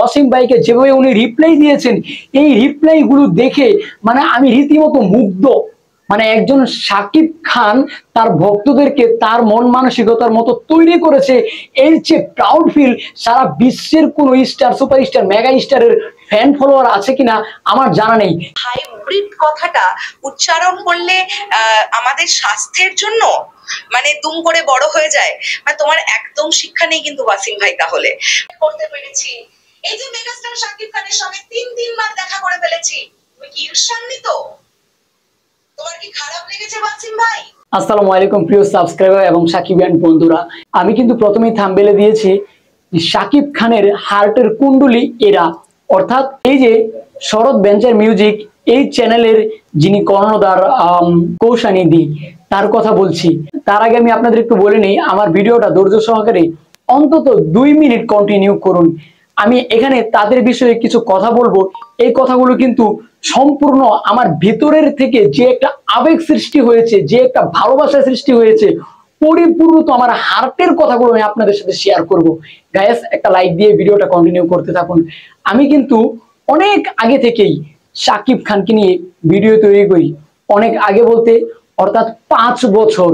অসীম ভাইকে যেভাবে উনি রিপ্লাই দিয়েছেন, এই রিপ্লাই গুলো দেখে মানে আমি রীতিমতো মুগ্ধ। মানে একজন শাকিব খান তার ভক্তদেরকে তার মন মানসিকতার মতো তৈরি করেছে, এর চেয়ে প্রাউড ফিল সারা বিশ্বের কোন স্টার, সুপারস্টার, মেগা স্টারের ফ্যান ফলোয়ার আছে কিনা আমার জানা নেই। হাইব্রিড কথাটা উচ্চারণ করলে আমাদের স্বাস্থ্যের জন্য মানে দুম করে বড় হয়ে যায়। মানে তোমার একদম শিক্ষা নেই কিন্তু ওয়াসিম ভাই। তাহলে করতে পেরেছি, এই যে মেগাস্টার শাকিব খানের সঙ্গে 3 বার দেখা করে ফেলেছি, তুমি কি ঈর্ষান্বিত? তোমার কি খারাপ লেগেছে ওয়াসিম ভাই? আসসালামু আলাইকুম প্রিয় সাবস্ক্রাইবার এবং সাকিবিয়ান বন্ধুরা, আমি কিন্তু প্রথমেই থাম্বনেলে দিয়েছি শাকিব খানের হার্টের কুণ্ডলী এরা, অর্থাৎ এই যে শরৎ বেঞ্চার মিউজিক এই চ্যানেলের যিনি কর্ণধার কৌশানিধি, তার কথা বলছি। তার আগে আমি আপনাদের একটু বলে নেই, আমার ভিডিওটা ধৈর্য সহকারে অন্তত 2 মিনিট কন্টিনিউ করুন। আমি এখানে তাদের বিষয়ে কিছু কথা বলবো, এই কথাগুলো কিন্তু সম্পূর্ণ আমার ভিতরের থেকে যে একটা আবেগ সৃষ্টি হয়েছে, যে একটা ভালোবাসা সৃষ্টি হয়েছে, পরিপূর্ণ তো আমার হার্টের কথাগুলো আমি আপনাদের সাথে শেয়ার করব। গাইস, একটা লাইক দিয়ে ভিডিওটা কন্টিনিউ করতে থাকুন। আমি কিন্তু অনেক আগে থেকেই শাকিব খানকে নিয়ে ভিডিও তৈরি করি, অনেক আগে বলতে অর্থাৎ 5 বছর।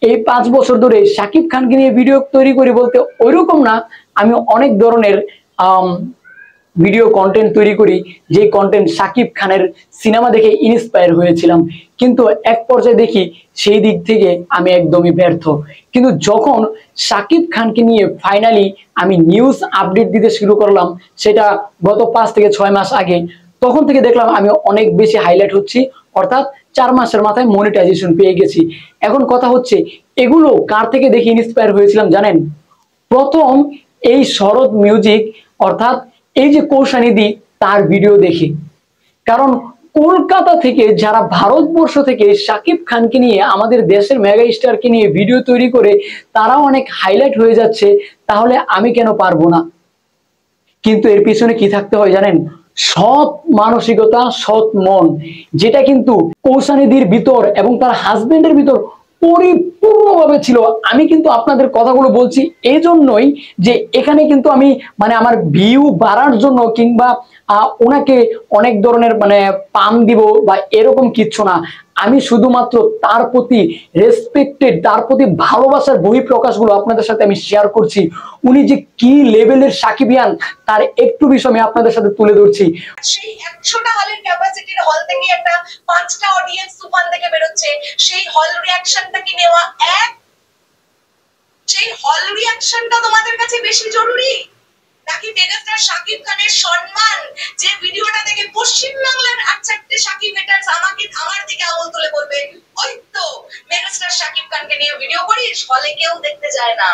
এই 5 বছর ধরে শাকিব খানকে নিয়ে ভিডিও তৈরি করি বলতে ওইরকম না, আমি অনেক ধরনের ভিডিও কন্টেন্ট তৈরি করি, যে কন্টেন্ট শাকিব খানের সিনেমা দেখে ইন্সপায়ার হয়েছিলাম, কিন্তু এক পর্যায়ে দেখি সেই দিক থেকে আমি একদমই ব্যর্থ। কিন্তু যখন শাকিব খানকে নিয়ে ফাইনালি আমি নিউজ আপডেট দিতে শুরু করলাম, সেটা গত 5 থেকে 6 মাস আগে, তখন থেকে দেখলাম আমি অনেক বেশি হাইলাইট হচ্ছি, অর্থাৎ 4 মাসের মাথায় মনিটাইজেশন পেয়ে গেছি। এখন কথা হচ্ছে, এগুলো কার থেকে দেখে ইন্সপায়ার হয়েছিলাম জানেন? প্রথম এই শরৎ মিউজিক অর্থাৎ এই যে কৌশানিধি, তার ভিডিও দেখে। কারণ কলকাতা থেকে যারা ভারতবর্ষ থেকে শাকিব খানকে নিয়ে, আমাদের দেশের মেগা স্টারকে নিয়ে ভিডিও তৈরি করে তারাও অনেক হাইলাইট হয়ে যাচ্ছে, তাহলে আমি কেন পারবো না? কিন্তু এর পিছনে কি থাকতে হয় জানেন? সৎ মানসিকতা, সৎ মন, যেটা কিন্তু কৌশানিধির ভিতর এবং তার হাজবেন্ডের ভিতর পরিপূর্ণভাবে ছিল। আমি কিন্তু আপনাদের কথাগুলো বলছি এই জন্যই যে এখানে কিন্তু আমি মানে আমার ভিউ বাড়ার জন্য কিংবা ওনাকে অনেক ধরনের মানে পাম দিব বা এরকম কিচ্ছু না। আমি শুধুমাত্র তার প্রতি রেসপেক্টেড, তার প্রতি ভালোবাসার বহিঃপ্রকাশগুলো আপনাদের সাথে আমি শেয়ার করছি। উনি যে কি লেভেলের সাকিবিয়ান তার একটু বিষয় আমি আপনাদের সাথে তুলে ধরছি। সেই 100টা হলের ক্যাপাসিটির হল থেকে একটা 5টা অডিয়েন্স তুফান থেকে বেরোচ্ছে, সেই হল রিঅ্যাকশনটা কি নেওয়া এক? সেই হল রিঅ্যাকশনটা তোমাদের কাছে বেশি জরুরি নাকি মেগাস্টার শাকিব খানের সম্মান? যে ভিডিওটা দেখে পশ্চিমবাংলার 8-4টে শাকিব হেটার্স আমাকে আমার দিকে আঙুল তুলে বলবে, ওই তো মেগাস্টার শাকিব খানকে নিয়ে ভিডিও করিস, হলে কেউ দেখতে যায় না।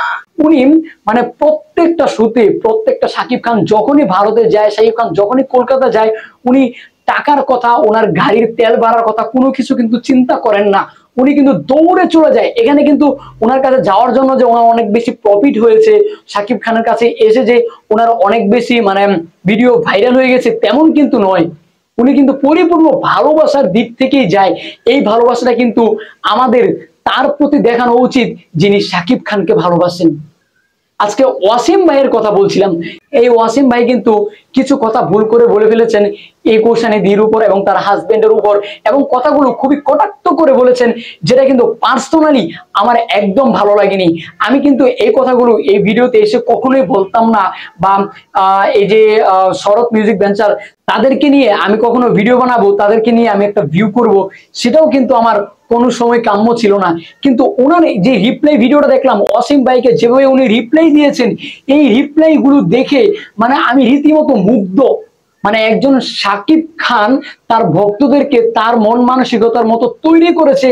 উনি মানে প্রত্যেকটা শুতে, প্রত্যেকটা শাকিব খান যখনই ভারতে যায়, শাকিব খান যখনই কলকাতা যায়, উনি টাকার কথা, ওনার গাড়ির তেল ভাড়ার কথা কোনো কিছু কিন্তু চিন্তা করেন না। উনি কিন্তু দৌড়ে চলে যায়। এখানে কিন্তু ওনার কাছে যাওয়ার জন্য যে ওনার অনেক বেশি প্রফিট হয়েছে, শাকিব খানের কাছে এসে যে ওনার অনেক বেশি মানে ভিডিও ভাইরাল হয়ে গেছে, তেমন কিন্তু নয়। উনি কিন্তু পরিপূর্ণ ভালোবাসার দিক থেকেই যায়। এই ভালোবাসাটা কিন্তু আমাদের তার প্রতি দেখানো উচিত, যিনি শাকিব খানকে ভালোবাসেন। আজকে ওয়াসিম ভাইয়ের কথা বলছিলাম, এই ওয়াসিম ভাই কিন্তু কিছু কথা ভুল করে বলে ফেলেছেন এই কৌশানিধির উপর এবং তার হাজবেন্ডের উপর, এবং কথাগুলো খুবই কটাক্ষ করে বলেছেন, যেটা কিন্তু পার্সোনালি আমার একদম ভালো লাগেনি। আমি কিন্তু এই কথাগুলো এই ভিডিওতে এসে কখনোই বলতাম না, বা এই যে শরৎ মিউজিক ভেঞ্চার তাদেরকে নিয়ে আমি কখনো ভিডিও বানাবো, তাদেরকে নিয়ে আমি একটা ভিউ করব, সেটাও কিন্তু আমার কোনো সময় কাম্য ছিল না। কিন্তু ওনার যে রিপ্লাই ভিডিওটা দেখলাম, অসীম ভাইকে যেভাবে উনি রিপ্লাই দিয়েছেন, এই রিপ্লাই গুলো দেখে মানে আমি রীতিমতো মুগ্ধ। মানে একজন শাকিব খান তার ভক্তদেরকে তার মন মানসিকতার মতো তৈরি করেছে,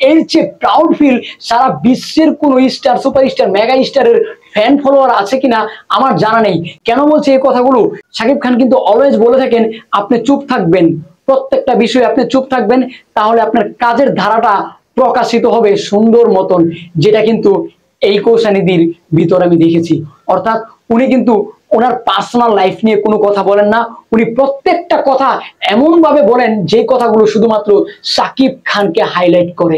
এর চেয়ে প্রাউড ফিল সারা বিশ্বের কোন স্টার, সুপারস্টার, মেগা স্টারের ফ্যান ফলোয়ার আছে কিনা আমার জানা নেই। কেন বলছে এই কথাগুলো? শাকিব খান কিন্তু অলওয়েজ বলে থাকেন, আপনি চুপ থাকবেন, প্রত্যেকটা বিষয়ে আপনি চুপ থাকবেন, তাহলে আপনার কাজের ধারাটা প্রকাশিত হবে সুন্দর মতন, যেটা কিন্তু এই কৌশানিধির ভিতর আমি দেখেছি। অর্থাৎ উনি কিন্তু ওনার পার্সোনাল লাইফ নিয়ে কোনো কথা বলেন না, উনি প্রত্যেকটা কথা এমন ভাবে বলেন যে কথাগুলো শুধুমাত্র শাকিব খানকে হাইলাইট করে।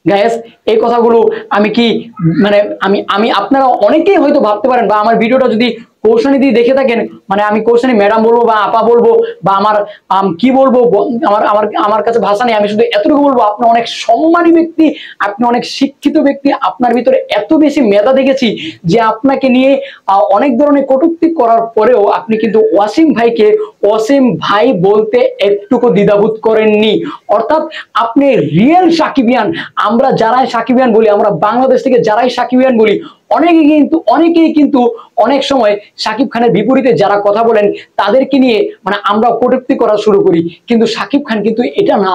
গাইস, এই কথাগুলো আমি কি মানে আমি আপনারা অনেকেই হয়তো ভাবতে পারেন, বা আমার ভিডিওটা যদি কৌশানিদি দেখে থাকেন, মানে আমি কৌশানী ম্যাডাম বলবো বা আপা বলবো বা আমার কি বলবো, আমার আমার আমার কাছে ভাষা নেই, আমি শুধু এতটুকু বলবো আপনি অনেক সম্মানী ব্যক্তি, আপনি অনেক শিক্ষিত ব্যক্তি, আপনার ভিতরে এত বেশি মেধা দেখেছি যে আপনাকে নিয়ে অনেক ধরনের কটূক্তি করার পরেও আপনি কিন্তু ওয়াসিম ভাইকে ওয়াসিম ভাই বলতে একটুকু দ্বিধাবোধ করেননি। অর্থাৎ আপনি রিয়েল সাকিবিয়ান। আমরা যারাই সাকিবিয়ান বলি, আমরা বাংলাদেশ থেকে যারাই সাকিবিয়ান বলি, অনেকেই কিন্তু অনেক সময় সাকিব খানের বিপরীতে যারা কথা বলেন তাদেরকে নিয়ে মানে আমরা কটূক্তি করা শুরু করি, কিন্তু সাকিব খান কিন্তু এটা না।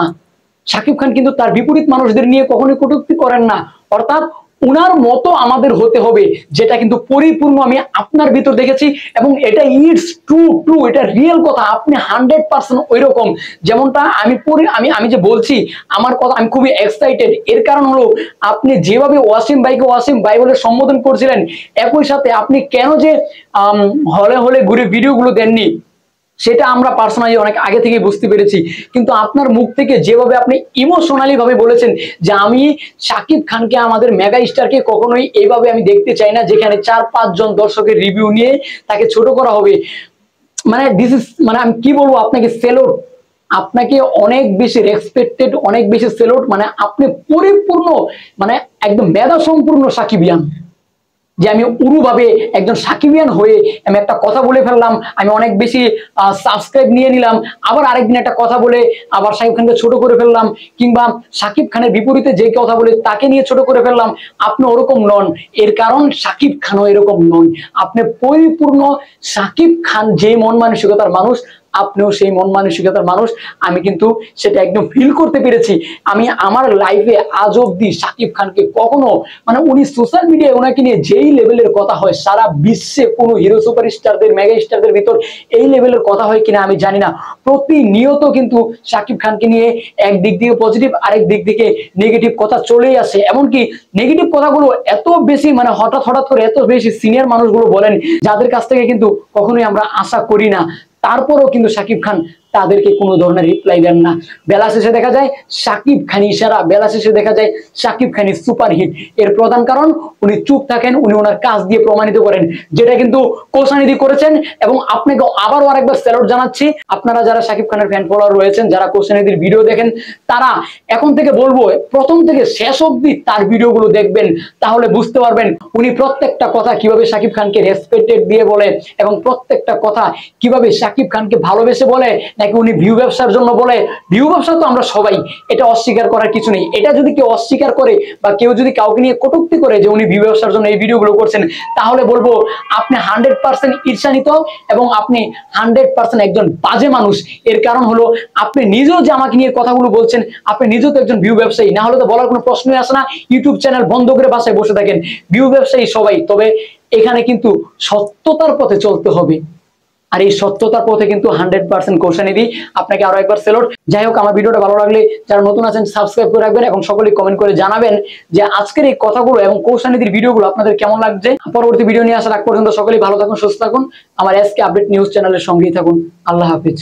সাকিব খান কিন্তু তার বিপরীত মানুষদের নিয়ে কখনোই কটূক্তি করেন না। অর্থাৎ উনার মতো আমাদের হতে হবে, যেটা কিন্তু পরিপূর্ণ আমি আপনার ভিতর দেখেছি, এবং এটা ইটস ট্রু, এটা রিয়েল কথা। আপনি 100% ওইরকম যেমনটা আমি যে বলছি আমার কথা, আমি খুবই এক্সাইটেড। এর কারণ হলো আপনি যেভাবে ওয়াসিম ভাইকে ওয়াসিম ভাই বলে সম্বোধন করছিলেন, একই সাথে আপনি কেন যে হলে ঘুরে ভিডিওগুলো দেননি সেটা আমরা পার্সোনালি অনেক আগে থেকে বুঝতে পেরেছি। কিন্তু আপনার মুখ থেকে যেভাবে আপনি ইমোশনালি ভাবে বলেছেন যে আমি সাকিব খানকে, আমাদের মেগা স্টারকে কখনোই এইভাবে আমি দেখতে চাই না, যেখানে 4-5 জন দর্শকের রিভিউ নিয়ে তাকে ছোট করা হবে। মানে দিস ইজ, মানে আমি কি বলবো, আপনাকে সেলুট, আপনাকে অনেক বেশি রেসপেক্টেড, অনেক বেশি সেলুট। মানে আপনি পরিপূর্ণ, মানে একদম মেধা সম্পূর্ণ সাকিবিয়ান। যে আমি উরুভাবে একজন সাকিবিয়ান হয়ে আমি একটা কথা বলে ফেললাম, আমি অনেক বেশি সাবস্ক্রাইব নিয়ে নিলাম, আবার আরেকদিন একটা কথা বলে আবার সাকিব খানকে ছোট করে ফেললাম, কিংবা সাকিব খানের বিপরীতে যে কথা বলে তাকে নিয়ে ছোট করে ফেললাম। আপনি ওরকম নন, এর কারণ সাকিব খানও এরকম নন। আপনি পরিপূর্ণ সাকিব খান যে মন মানসিকতার মানুষ, আপনিও সেই মন মানসিকতার মানুষ। আমি কিন্তু সেটা একদম ফিল করতে পেরেছি। আমি আমার লাইফে আজ অব্দি সাকিব খানকে কখনো, মানে উনি সোশ্যাল মিডিয়ায় ওনাকে নিয়ে যেই লেভেলের কথা হয়, সারা বিশ্বে কোনো হিরো সুপারস্টারদের, মেগা স্টারদের ভিতর এই লেভেলের কথা হয় কিনা আমি জানি না। প্রতিনিয়ত কিন্তু সাকিব খানকে নিয়ে এক দিক থেকে পজিটিভ, আরেক দিক থেকে নেগেটিভ কথা চলেই আসে। এমনকি নেগেটিভ কথাগুলো এত বেশি, মানে হঠাৎ করে এত বেশি সিনিয়র মানুষগুলো বলেন, যাদের কাছ থেকে কিন্তু কখনোই আমরা আশা করি না। তারপরেও কিন্তু সাকিব খান তাদেরকে কোনো ধরনের রিপ্লাই দেন না। বেলা শেষে দেখা যায় সাকিব খানি ইশারা, বেলা শেষে দেখা যায় সাকিব খানি সুপারহিট। এর প্রধান কারণ উনি চুপ থাকেন, উনি ওনার কাজ দিয়ে প্রমাণিত করেন, যেটা কিন্তু কৌশানিদি করেছেন। এবং আপনাকে আবারও আরেকবার স্যালুট জানাচ্ছি। আপনারা যারা সাকিব খানের ফ্যান ফলোয়ার রয়েছেন, যারা কৌশানিদির ভিডিও দেখেন, তারা এখন থেকে বলবো প্রথম থেকে শেষ অবধি তার ভিডিওগুলো দেখবেন, তাহলে বুঝতে পারবেন উনি প্রত্যেকটা কথা কিভাবে সাকিব খানকে রেসপেক্টেড দিয়ে বলে, এবং প্রত্যেকটা কথা কিভাবে সাকিব খানকে ভালোবেসে বলে, নাকি উনি ভিউ ব্যবসার জন্য বলে। ভিউ ব্যবসা তো আমরা সবাই, এটা অস্বীকার করার কিছু নেই। এটা যদি কেউ অস্বীকার করে বা কেউ যদি কাউকে নিয়ে কটূক্তি করে যে উনি ভিউ ব্যবসার জন্য এই ভিডিওগুলো করছেন, তাহলে বলবো আপনি 100% ঈর্ষান্বিত এবং আপনি 100% একজন বাজে মানুষ। এর কারণ হলো আপনি নিজেও যে আমাকে নিয়ে কথাগুলো বলছেন, আপনি নিজেও তো একজন ভিউ ব্যবসায়ী, না হলে তো বলার কোনো প্রশ্নই আসে না। ইউটিউব চ্যানেল বন্ধ করে বাসায় বসে থাকেন, ভিউ ব্যবসায়ী সবাই। তবে এখানে কিন্তু সত্যতার পথে চলতে হবে, আর এই সত্যতার পথে কিন্তু 100% কৌশানিদি। আপনাকে আরো একবার সেলুট। যাই হোক, আমার ভিডিওটা ভালো লাগলে যারা নতুন আছেন সাবস্ক্রাইব করে রাখবেন, এবং সকলেই কমেন্ট করে জানাবেন যে আজকের এই কথাগুলো এবং কৌশানিদির ভিডিওগুলো আপনাদের কেমন লাগছে। পরবর্তী ভিডিও নিয়ে আসার আগ পর্যন্ত সকলেই ভালো থাকুন, সুস্থ থাকুন, আমার এসকে আপডেট নিউজ চ্যানেলের সঙ্গেই থাকুন। আল্লাহ হাফিজ।